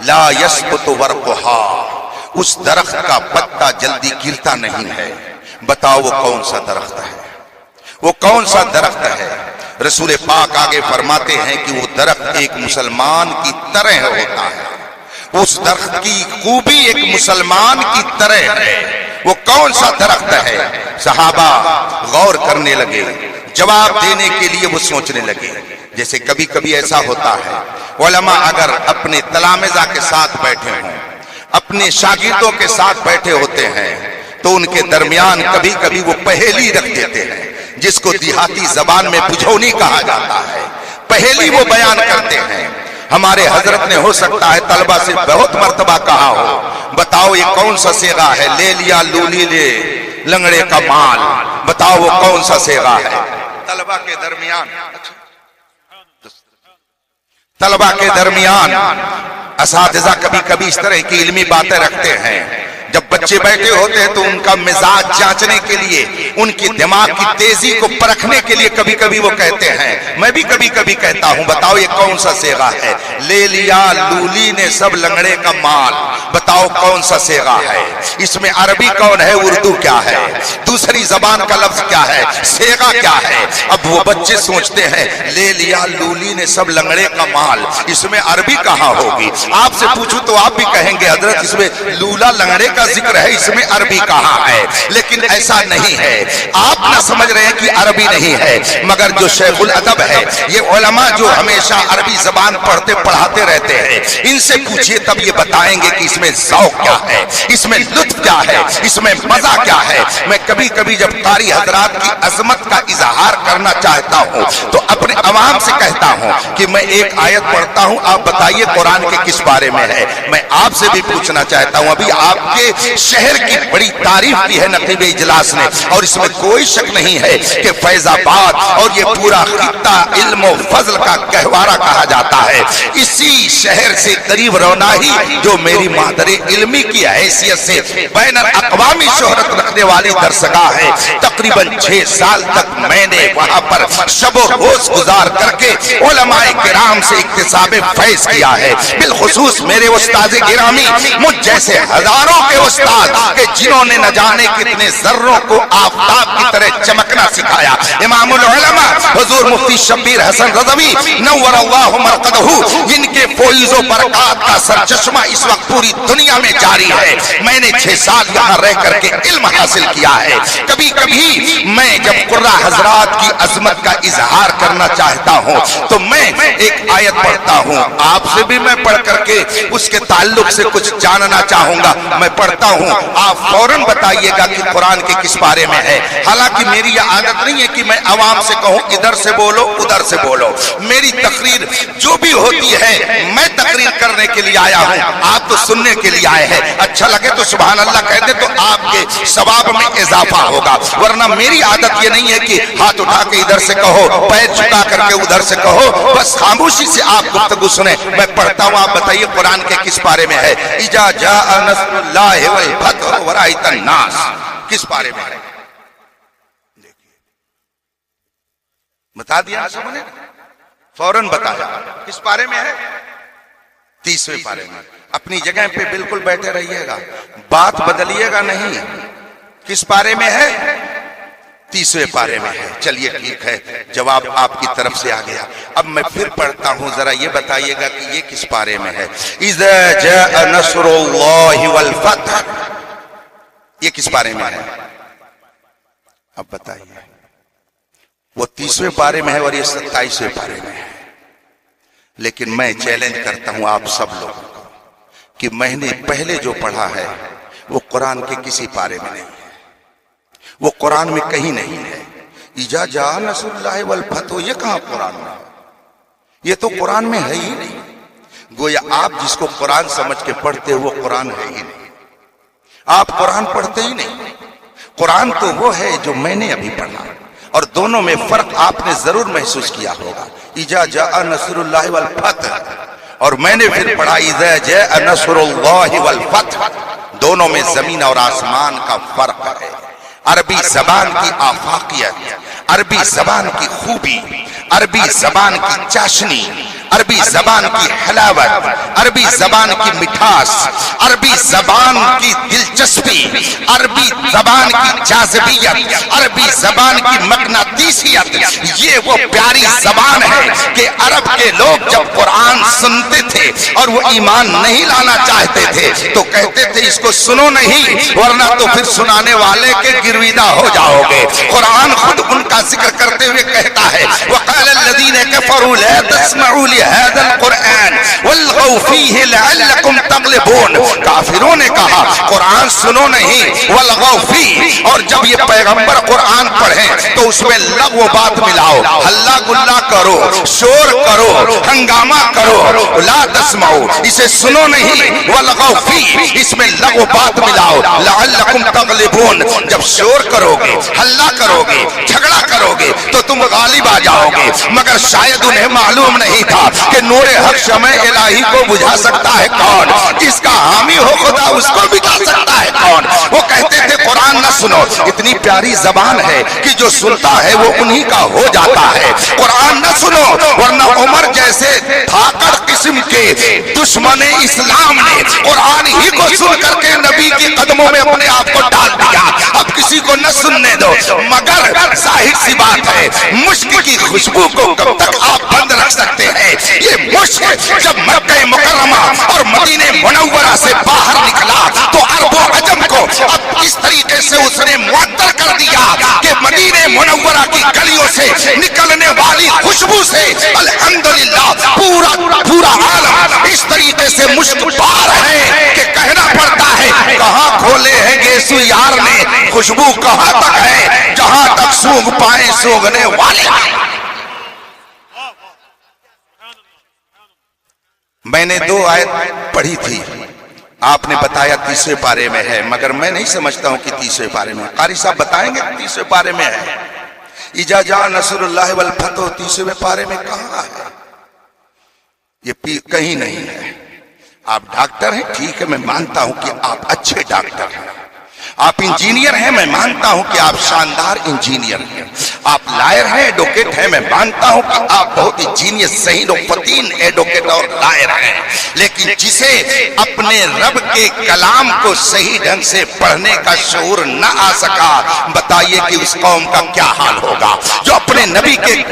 لا یسقط ورقها، اس درخت کا پتا جلدی گرتا نہیں ہے. بتاؤ وہ کون سا درخت ہے؟ وہ کون سا درخت ہے؟ رسول پاک آگے فرماتے ہیں کہ وہ درخت ایک مسلمان کی طرح ہوتا ہے. اس درخت کی خوبی ایک مسلمان کی طرح ہے. وہ کون سا درخت ہے؟ صحابہ غور کرنے لگے، جواب دینے کے لیے وہ سوچنے لگے. جیسے کبھی کبھی ایسا ہوتا ہے، علماء اگر اپنے تلامذہ کے ساتھ بیٹھے ہوں، اپنے شاگردوں کے ساتھ بیٹھے ہوتے ہیں، تو ان کے درمیان کبھی کبھی وہ پہیلی رکھ دیتے ہیں، جس کو دیہاتی زبان میں بجھونی کہا جاتا ہے. پہیلی وہ بیان کرتے ہیں. ہمارے حضرت نے ہو سکتا ہے طلبہ سے بہت مرتبہ کہا ہو، بتاؤ یہ کون سا صیغہ ہے؟ لے لیا لولی لے لنگڑے کا مال. بتاؤ وہ کون سا صیغہ ہے؟ طلبہ کے درمیان اساتذہ کبھی کبھی اس طرح کی علمی باتیں رکھتے ہیں. جب بچے بیٹھے ہوتے ہیں تو ان کا مزاج جانچنے کے لیے، ان کی دماغ کی تیزی کو پرکھنے کے لیے کبھی کبھی وہ کہتے ہیں، میں بھی کبھی کبھی کہتا ہوں، بتاؤ یہ کون سا صیغہ ہے؟ لے لیا لولی نے سب لنگڑے کا مال. بتاؤ کون سا صیغہ ہے؟ اس میں عربی کون ہے؟ اردو کیا ہے؟ دوسری زبان کا لفظ کیا ہے؟ صیغہ کیا ہے؟ اب وہ بچے سوچتے ہیں لے لیا لولی نے سب لنگڑے کا مال، اس میں عربی کہاں ہوگی؟ آپ سے پوچھوں تو آپ بھی کہیں گے حضرت اس میں لولا لنگڑے کا ذکر ہے، اس میں عربی کہاں ہے؟ لیکن ایسا نہیں ہے. آپ نہ سمجھ رہے ہیں کہ عربی نہیں ہے، مگر جو شیخ الادب ہے، یہ علماء جو ہمیشہ عربی زبان پڑھتے پڑھاتے رہتے ہیں، ان سے پوچھئے تب یہ بتائیں گے کہ اس میں ذوق کیا ہے، اس میں لطف کیا ہے، اس میں مزہ کیا ہے. میں کبھی کبھی جب قاری حضرات کی عظمت کا اظہار کرنا چاہتا ہوں تو اپنے عوام سے کہتا ہوں کہ میں ایک آیت پڑھتا ہوں، آپ بتائیے قرآن کے کس بارے میں ہے. میں آپ سے بھی پوچھنا چاہتا ہوں، ابھی آپ کے شہر کی بڑی تعریف کی ہے نقیب اجلاس نے، اور اس میں کوئی شک نہیں ہے کہ فیض آباد اور یہ پورا خطہ علم و فضل کا گہوارہ کہا جاتا ہے. اسی شہر سے قریب رونا ہی جو میری مادر علمی کی حیثیت سے بین الاقوامی شہرت رکھنے والی درسگاہ ہے. تقریباً 6 سال تک میں نے وہاں پر شب و روز گزار کر کے علماء کرام سے اکتساب فیض کیا ہے. بالخصوص میرے استاد گرامی، مجھ جیسے ہزاروں کے استاد کہ جنہوں نے نہ جانے کتنے ذروں کو آفتاب کی طرح چمکنا سکھایا. امام العلماء حضور مفتی شبیر حسن رضوی نور اللہ مرقدہ، جن کے فیض و برکات کا سرچشمہ اس وقت پوری دنیا میں جاری ہے. میں نے 6 سال یہاں رہ کر کے علم حاصل کیا ہے. کبھی کبھی میں جب قرہ حضرات کی عظمت کا اظہار کرنا چاہتا ہوں تو میں ایک آیت پڑھتا ہوں، آپ سے بھی میں پڑھ کر کے اس کے تعلق سے کچھ جاننا چاہوں گا. میں پڑھتا ہوں، آپ فوراً بتائیے گا کہ قرآن کے کس بارے میں ہے. حالانکہ میری یہ عادت نہیں ہے کہ میں عوام سے کہوں ادھر سے بولو ادھر سے بولو. میری تقریر جو بھی ہوتی ہے میں تقریر کرنے کے لیے آیا ہوں، آپ تو سننے کے لیے آئے ہیں. اچھا لگے تو سبحان اللہ کہہ دے تو آپ کے ثواب میں اضافہ ہوگا. ورنہ میری عادت یہ نہیں ہے کہ ہاتھ اٹھا کے ادھر سے کہو، پیر جھکا کر کے ادھر سے کہو. بس خاموشی سے آپ گفتگو سنیں. میں پڑھتا ہوں، آپ بتائیے قرآن کے کس بارے میں ہے. اذا جاء نصر اللہ والفتح ورأیت الناس کس بارے میں ہے؟ بتا دیا سب نے، فوراً بتایا کس بارے میں ہے. 30ویں پارے میں. اپنی جگہ پہ بالکل بیٹھے رہیے گا، بات بدلیے گا نہیں. کس پارے میں ہے؟ 30ویں پارے میں ہے. چلیے ٹھیک ہے، جواب آپ کی طرف سے آ گیا. اب میں پھر پڑھتا ہوں، ذرا یہ بتائیے گا کہ یہ کس پارے میں ہے. اذا جاء نصر اللہ والفتح یہ کس پارے میں ہے؟ اب بتائیے. وہ 30ویں پارے میں ہے اور یہ 27ویں پارے میں ہے. لیکن میں چیلنج کرتا ہوں آپ سب لوگوں کو کہ میں نے پہلے جو پڑھا ہے وہ قرآن کے کسی پارے میں نہیں ہے، وہ قرآن میں کہیں نہیں ہے. اذا جاء نصر اللہ والفتح یہ کہاں قرآن میں ہے؟ یہ تو قرآن میں ہے ہی نہیں. گویا آپ جس کو قرآن سمجھ کے پڑھتے وہ قرآن ہے ہی نہیں. آپ قرآن پڑھتے ہی نہیں. قرآن تو وہ ہے جو میں نے ابھی پڑھا، اور دونوں میں فرق آپ نے ضرور محسوس کیا ہوگا. اذا جاء نصر اللہ والفتح اور میں نے پھر پڑھا اذا جاء نصر اللہ والفتح. دونوں میں زمین اور آسمان کا فرق ہے. عربی زبان کی آفاقیت، عربی زبان کی خوبی، عربی زبان کی چاشنی، عربی زبان کی حلاوت، عربی زبان کی مٹھاس، عربی زبان کی دلچسپی، عربی زبان کی جاذبیت، عربی زبان کی مقناطیسیت، یہ وہ پیاری زبان ہے کہ عرب کے لوگ جب قرآن سنتے تھے اور وہ ایمان نہیں لانا چاہتے تھے تو کہتے تھے اس کو سنو نہیں ورنہ تو پھر سنانے والے کے گرویدہ ہو جاؤ گے۔ قرآن خود ان کا ذکر کرتے ہوئے کہتا ہے وَقَالَ الَّذِينَ كَفَرُوا لَا تَسْمَعُوا لِهَذَا الْقُرْآنِ وَالْغَوْا فِيهِ لَعَلَّكُمْ تَغْلِبُونَ، کافروں نے کہا قرآن سنو نہیں وَالْغَوْا فِيهِ، اور جب یہ پیغمبر قرآن پڑھیں تو اس میں لغو بات ملاؤ، ہلا گلا کرو، شور کرو، ہنگامہ کرو، لا تسمعوا اسے سنو نہیں وَالْغَوْا فِيهِ اس میں لغو بات ملاؤ، لعلکم تغلبون جب شور کرو گے، ہلا کرو گے، جھگڑا کرو گے تو تم غالب آ جاؤ گے۔ مگر شاید انہیں معلوم نہیں تھا کہ نور حق شمع الہی کو بجھا سکتا ہے کون، جس کا حامی ہو خدا اس کو بجھا سکتا ہے کون۔ وہ کہتے تھے قرآن نہ سنو، اتنی پیاری زبان ہے کہ جو سنتا ہے وہ انہی کا ہو جاتا ہے۔ قرآن نہ سنو ورنہ عمر جیسے تھاکڑ قسم کے دشمن اسلام نے قرآن ہی کو سن کر کے نبی کے قدموں میں اپنے آپ کو ڈال دیا، اب کسی کو نہ سننے دو۔ مگر ظاہر سی بات ہے مشک کی خوشبو کو کب تک آپ بند رکھ سکتے ہیں؟ یہ مشک جب مکہ مکرمہ اور مدینہ منورہ سے باہر نکلا تو عرب و عجم کو اب اس طریقے سے اس نے معطر کر دیا کہ مدینہ منورہ کی گلیوں سے نکلنے والی خوشبو سے الحمدللہ پورا عالم اس طریقے سے مشک بار ہے کہ کہنا پڑتا ہے کہاں کھولے ہیں گیسو یار نے خوشبو کہاں تک ہے جہاں تک سونگ پائیں سونگنے والے۔ میں نے 2 آیت پڑھی تھی، آپ نے بتایا 30ویں پارے میں ہے، مگر میں نہیں سمجھتا ہوں کہ 30ویں پارے میں۔ قاری صاحب بتائیں گے 30ویں پارے میں ہے؟ اذا جاء نصر اللہ والفتح 30ویں پارے میں کہاں ہے؟ یہ کہیں نہیں ہے۔ آپ ڈاکٹر ہیں، ٹھیک ہے، میں مانتا ہوں کہ آپ اچھے ڈاکٹر ہیں۔ آپ انجینئر ہیں، میں مانتا ہوں کہ آپ شاندار انجینئر ہیں۔ آپ لائر ہیں، ایڈوکیٹ ہیں، میں مانتا ہوں کہ آپ بہت ہی جینیس ذہین و فتین ایڈوکیٹ اور لائر ہیں۔ لیکن جسے اپنے رب کے کلام کو صحیح ڈھنگ سے پڑھنے کا شعور نہ آ سکا، بتائیے کہ اس قوم کا کیا حال ہوگا؟ جو اپنے نبی کے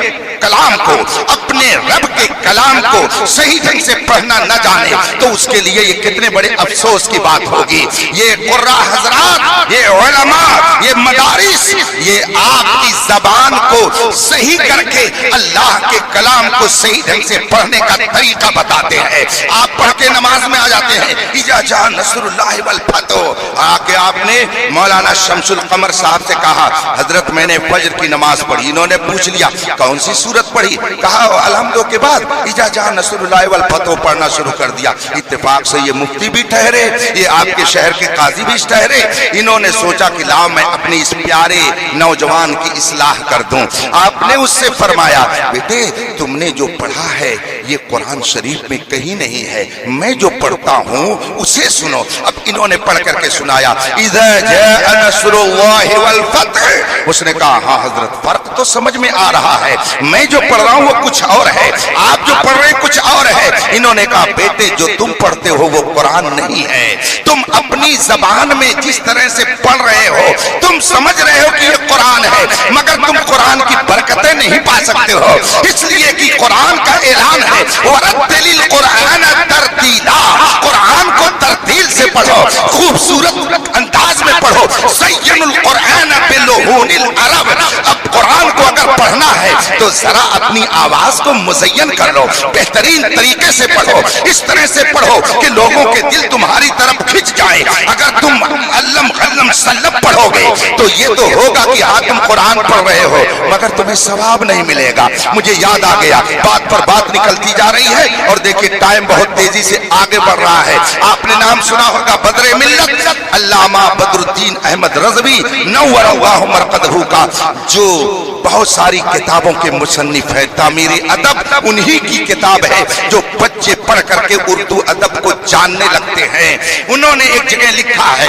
کلام کو، اپنے رب کے کلام کو صحیح ڈھنگ سے پڑھنا نہ جانے تو اس کے لیے یہ کتنے بڑے افسوس کی بات ہوگی۔ یہ قراء حضرات، یہ علماء، یہ مدارس، یہ آپ کی زبان کو صحیح کر کے اللہ کے کلام کو صحیح ڈھنگ سے پڑھنے کا طریقہ بتاتے ہیں۔ آپ پڑھ کے نماز میں آ جاتے ہیں اذا جاء نصر اللہ والفتح، آکے آپ نے مولانا شمس القمر صاحب سے کہا حضرت میں نے فجر کی نماز پڑھی، انہوں نے پوچھ لیا کون سی سورت پڑھی؟ کہا الحمدو کے بعد اذا جاء نصر اللہ والفتح پڑھنا شروع کر دیا۔ اتفاق سے یہ مفتی بھی ٹھہرے، یہ آپ کے شہر کے قاضی بھی ٹھہرے، انہوں نے سوچا کہ لاؤ میں اپنی اس پیارے نوجوان کی اصلاح کر دوں۔ آپ نے اس سے فرمایا بیٹے تم نے جو پڑھا ہے یہ قرآن شریف میں کہیں نہیں ہے، میں جو پڑھتا ہوں اسے سنو۔ اب انہوں نے پڑھ کر کے سنایا اذا جاء نصر اللہ والفتح، اس نے کہا ہاں حضرت فرق تو سمجھ میں آ رہا ہے، میں جو پڑھ رہا ہوں وہ کچھ اور ہے، آپ جو پڑھ رہے کچھ اور ہے۔ انہوں نے کہا بیٹے جو تم پڑھتے ہو وہ قرآن نہیں ہے، تم اپنی زبان میں جس طرح سے پڑھ رہے ہو تم سمجھ رہے ہو کہ یہ قرآن ہے، مگر تم قرآن کی برکتیں نہیں پا سکتے ہو، اس لیے کہ قرآن کا اعلان ہے وَرَتِّلِ الْقُرْآنَ تَرْتِيلًا، قرآن کو ترتیل سے پڑھو، خوبصورت انداز میں پڑھو، زَيِّنُ الْقُرْآنَ بِلُحُونِ الْعَرَبِ۔ اب قرآن کو اگر پڑھنا ہے تو ذرا اپنی آواز کو مزین کر لو، بہترین طریقے سے پڑھو، اس طرح سے پڑھو کہ لوگوں کے دل تمہاری طرف کھنچ جائے۔ اگر تم علم غلم سلب پڑھو گے تو یہ تو ہوگا کہ ہاں تم قرآن پڑھ رہے ہو مگر تمہیں ثواب نہیں ملے گا۔ مجھے یاد آ گیا، بات پر بات نکلتی جا رہی ہے اور دیکھیں ٹائم بہت تیزی سے آگے بڑھ رہا ہے۔ آپ نے نام سنا ہوگا بدر ملت علامہ بدر الدین احمد رضوی نور اللہ مرقدہ کا، جو بہت ساری کتابوں کے مصنف ہے۔ تعمیر ادب انہی کی کتاب ہے جو بچے پڑھ کر کے اردو ادب کو جاننے لگتے ہیں۔ انہوں نے ایک جگہ لکھا ہے،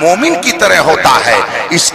مومن کی طرح ہوتا ہے، اس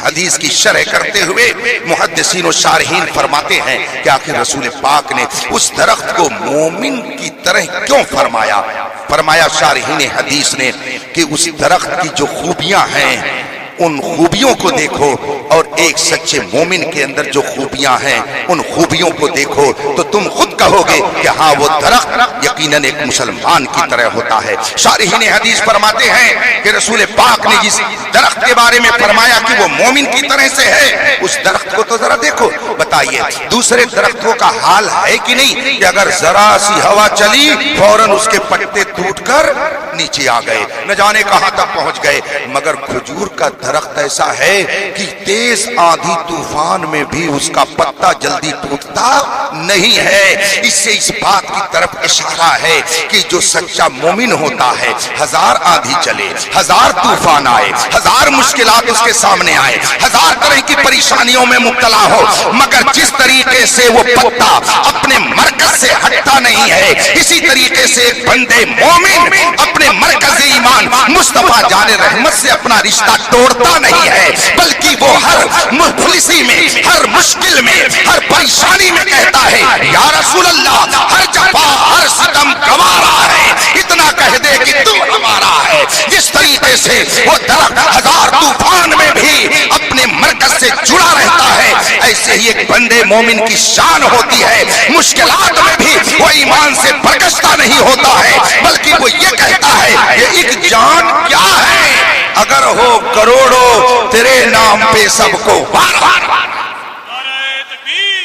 حدیث کی شرح کرتے ہوئے محدثین و شارحین فرماتے ہیں کہ آخر رسول پاک نے اس درخت کو مومن کی طرح کیوں فرمایا؟ فرمایا شارحین حدیث نے کہ اس درخت کی جو خوبیاں ہیں ان خوبیوں کو دیکھو، اور ایک سچے مومن کے اندر جو خوبیاں ہیں ان خوبیوں کو دیکھو تو تم خود کہو گے کہ ہاں وہ درخت یقیناً ایک مسلمان کی طرح ہوتا ہے۔ شارحین حدیث فرماتے ہیں کہ رسول پاک نے جس درخت کے بارے میں فرمایا کہ وہ مومن کی طرح سے ہے، اس درخت کو تو ذرا دیکھو، بتائیے دوسرے درختوں کا حال ہے کہ نہیں کہ اگر ذرا سی ہوا چلی فوراً اس کے پتے ٹوٹ کر نیچے آ گئے، نہ جانے کہاں تک پہنچ گئے، مگر کھجور کا درخت ایسا ہے کہ تیز آندھی طوفان میں بھی اس کا پتا جلدی ٹوٹتا نہیں ہے۔ اس سے اس بات کی طرف اشارہ ہے کہ جو سچا مومن ہوتا ہے، ہزار آندھی چلے، ہزار طوفان آئے، ہزار مشکلات اس کے سامنے آئے، ہزار طرح کی پریشانیوں میں مبتلا ہو، مگر جس طریقے سے وہ پتا اپنے مرکز سے ہٹتا نہیں ہے، اسی طریقے سے ایک بندے مومن اپنے مرکز ایمان مصطفیٰ جان رحمت سے اپنا رشتہ توڑتا نہیں ہے، بلکہ وہ ہر مفلسی میں، ہر مشکل میں، ہر پریشانی میں کہتا ہے یا رسول اللہ، ہر جفا ہر ستم گوارا ہے، اتنا کہہ دے کہ تو ہمارا ہے۔ جس طریقے سے وہ درخت ہزار طوفان میں بھی اپنے مرکز سے جڑا رہتا ہے، ایسے ہی ایک بندے مومن کی شان ہوتی ہے، مشکلات میں بھی وہ ایمان سے برگشتہ نہیں ہوتا ہے، بلکہ وہ یہ کہتا ہے کہ ایک جان کیا ہے اگر ہو کروڑوں تیرے نام پہ سب کو وارا۔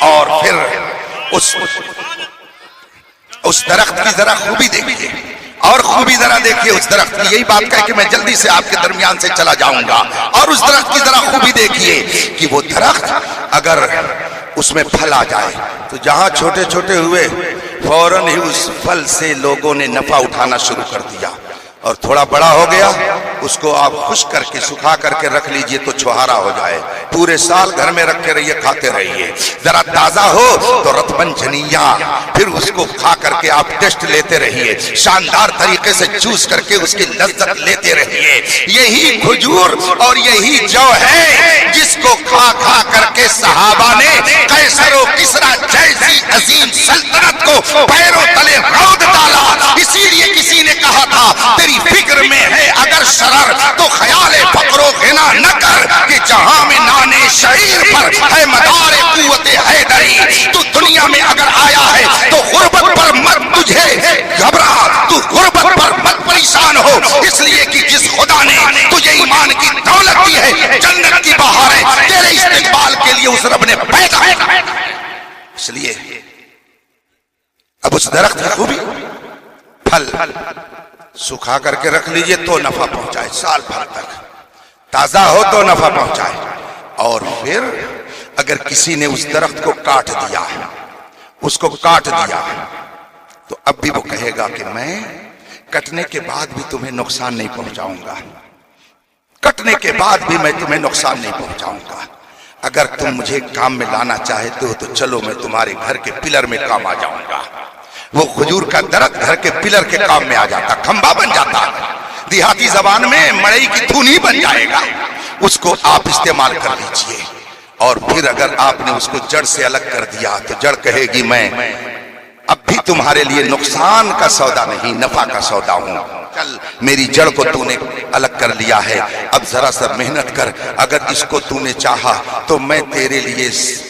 اور پھر اس درخت کی ذرا خوبی دیکھیے، اور خوبی ذرا دیکھیے اس درخت کی، یہی بات کہہ کہ میں جلدی سے آپ کے درمیان سے چلا جاؤں گا، اور اس درخت کی ذرا خوبی دیکھیے کہ وہ درخت اگر اس میں پھل آ جائے تو جہاں چھوٹے چھوٹے ہوئے فوراً ہی اس پھل سے لوگوں نے نفع اٹھانا شروع کر دیا، اور تھوڑا بڑا ہو گیا اس کو آپ خشک کر کے سکھا کر کے رکھ لیجئے تو چھوہارا ہو جائے، پورے سال گھر میں رکھے رہیے، کھاتے رہیے، ذرا تازہ ہو تو رطبن جنیاں، پھر اس کو کھا کر کے آپ ٹیسٹ لیتے رہیے، شاندار طریقے سے چوس کر کے اس کی لذت لیتے رہیے۔ یہی کھجور اور یہی جو ہے جس کو کھا کھا کر کے صحابہ نے قیصر و کسریٰ جیسی عظیم سلطنت کو پیروں تلے رود ڈالا۔ اسی لیے کسی نے کہا تھا تیری فکر میں ہے اگر شرر تو خیال فقر و غنا نہ کر کہ جہاں میں نانے شعیر پر ہے مدار قوت حیدری، تو دنیا میں اگر آیا ہے تو غربت پر مت تجھے گھبرا، تو غربت پر مت پریشان ہو، اس لیے کہ جس خدا نے تجھے ایمان کی دولت دی ہے، جنت کی بہاریں تیرے استقبال کے لیے اس رب نے پیدا کیا۔ اس لیے اب اس درخت کی خوبی پھل سکھا کر کے رکھ لیجئے تو نفع پہنچائے، سال بھر تک تازہ ہو تو نفع پہنچائے، اور پھر اگر کسی نے اس درخت کو کاٹ دیا، اس کو کاٹ دیا تو اب بھی وہ کہے گا کہ میں کٹنے کے بعد بھی تمہیں نقصان نہیں پہنچاؤں گا، کٹنے کے بعد بھی میں تمہیں نقصان نہیں پہنچاؤں گا، اگر تم مجھے کام میں لانا چاہتے ہو تو چلو میں تمہارے گھر کے پلر میں کام آ جاؤں گا۔ وہ کھجور کا درخت گھر کے پلر کے کام میں آ جاتا، کھمبا بن جاتا، دیہاتی زبان میں مڑئی کی دھونی بن جائے گا، اس کو آپ استعمال کر لیجئے، اور پھر اگر آپ نے اس کو جڑ سے الگ کر دیا تو جڑ کہے گی میں اب بھی تمہارے لیے نقصان کا سودا نہیں، نفع کا سودا ہوں، چل میری جڑ کو تو نے الگ کر لیا ہے، اب ذرا سا محنت کر، اگر اس کو تو نے چاہا تو میں تیرے لیے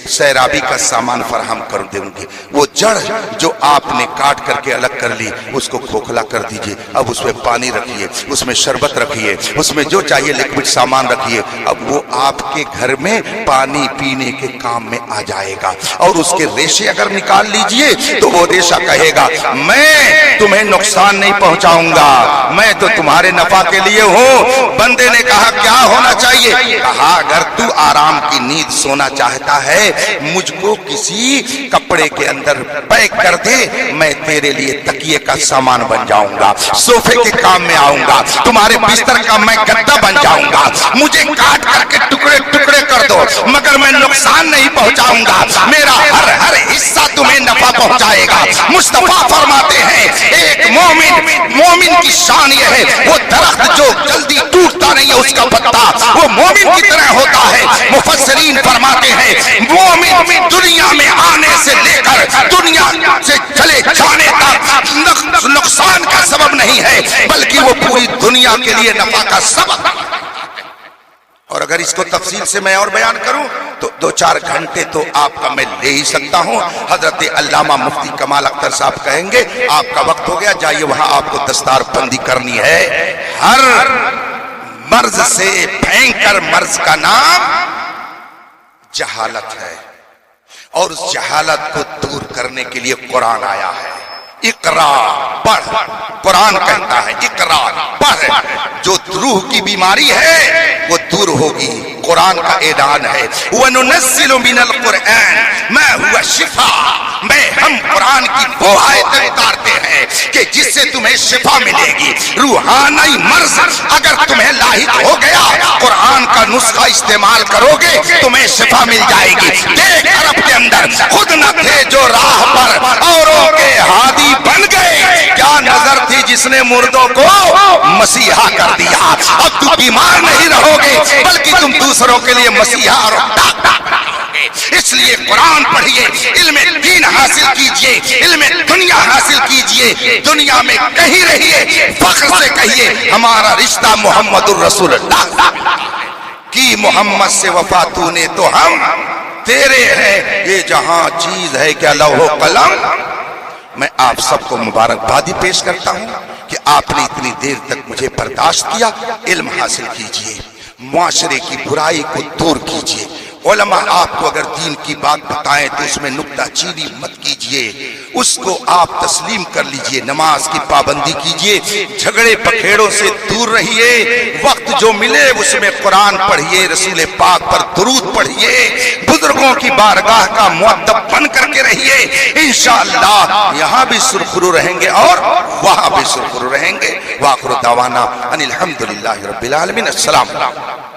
سیرابی کا سامان فراہم کر دوں گی۔ وہ جڑ جو آپ نے کاٹ کر کے الگ کر لی اس کو کھوکھلا کر دیجئے، اب اس میں پانی رکھیے، اس میں شربت رکھیے، اس میں جو چاہیے لیکوڈ سامان رکھیے، اب وہ آپ کے گھر میں پانی پینے کے کام میں آ جائے گا، اور اس کے ریشے اگر نکال لیجئے تو وہ ریشہ کہے گا میں تمہیں نقصان نہیں پہنچاؤں گا، میں تو تمہارے نفع کے لیے ہوں۔ بندے نے کہا کیا ہونا چاہیے؟ کہا اگر تو آرام کی نیند سونا چاہتا ہے مجھ کو کسی کپڑے کے اندر پیک کر دے، میں تیرے لیے تکیے کا سامان بن جاؤں گا، صوفے کے کام میں آؤں گا، تمہارے بستر کا میں گدا بن جاؤں گا، مجھے کاٹ کر کے ٹکڑے ٹکڑے کر دو مگر میں نقصان نہیں پہنچاؤں گا، میرا ہر حصہ تمہیں نفع پہنچائے گا۔ مصطفیٰ فرماتے ہیں ایک مومن کی شان یہ ہے، وہ درخت جو جلدی ٹوٹتا نہیں ہے اس کا پتا وہ مومن کی طرح ہوتا ہے۔ مفسرین فرماتے ہیں مومن دنیا میں آنے سے لے کر دنیا سے چلے جانے تک نقصان کا سبب نہیں ہے بلکہ وہ پوری دنیا کے لیے نفع کا سبب۔ اور اگر اس کو تفصیل سے میں اور بیان کروں تو 2-4 گھنٹے تو آپ کا میں لے ہی سکتا ہوں۔ حضرت علامہ مفتی کمال اختر صاحب کہیں گے آپ کا وقت ہو گیا، جائیے وہاں آپ کو دستار بندی کرنی ہے۔ ہر مرض سے بھینکر مرض کا نام جہالت ہے، اور اس جہالت کو دور کرنے کے لیے قرآن آیا ہے۔ اقرا پڑھ، قرآن کہتا ہے اقرا پڑھ، جو روح کی بیماری ہے وہ دور ہوگی، قرآن کا اعلان ہے۔ وَنُنَزِّلُ مِنَ الْقُرْآنِ مَا هُوَ شِفَاءٌ، میں ہم قرآن کی وہ آیتیں اتارتے ہیں کہ جس سے تمہیں شفا ملے گی۔ روحانی مرض اگر تمہیں لاحق ہو گیا قرآن کا نسخہ استعمال کرو گے تمہیں شفا مل جائے گی۔ دیکھ عرب کے اندر خود نہ تھے جو راہ پر اوروں کے ہادی بن گئے، کیا نظر تھی جس نے مردوں کو مسیحا کر دیا۔ اب تم بیمار نہیں رہو گے بلکہ تم دوسروں کے لیے مسیحا اور ڈاکٹر رہو گے۔ اس لیے قرآن پڑھیے، علم دین حاصل کیجئے، علم دنیا حاصل کیجئے، دنیا میں کہیں رہیے فخر سے کہیے ہمارا رشتہ محمد الرسول اللہ کی، محمد سے وفا تو نے تو ہم تیرے ہیں، یہ جہاں چیز ہے کیا لوح و قلم۔ میں آپ سب کو مبارکبادی پیش کرتا ہوں کہ آپ نے اتنی دیر تک مجھے برداشت کیا۔ علم حاصل کیجئے، معاشرے کی برائی کو دور کیجئے۔ علماء آپ کو اگر دین کی بات بتائیں تو اس میں نکتہ چینی مت کیجئے، اس کو آپ تسلیم کر لیجئے، نماز کی پابندی کیجئے، جھگڑے پکھیڑوں سے دور رہیے، وقت جو ملے اس میں قرآن پڑھیے، رسول پاک پر درود پڑھیے، بزرگوں کی بارگاہ کا مؤدب بن کر کے رہیے، انشاءاللہ یہاں بھی سرخرو رہیں گے اور وہاں بھی سرخرو رہیں گے۔ وآخر دعوانا ان الحمدللہ رب العالمین۔ السلام علیکم۔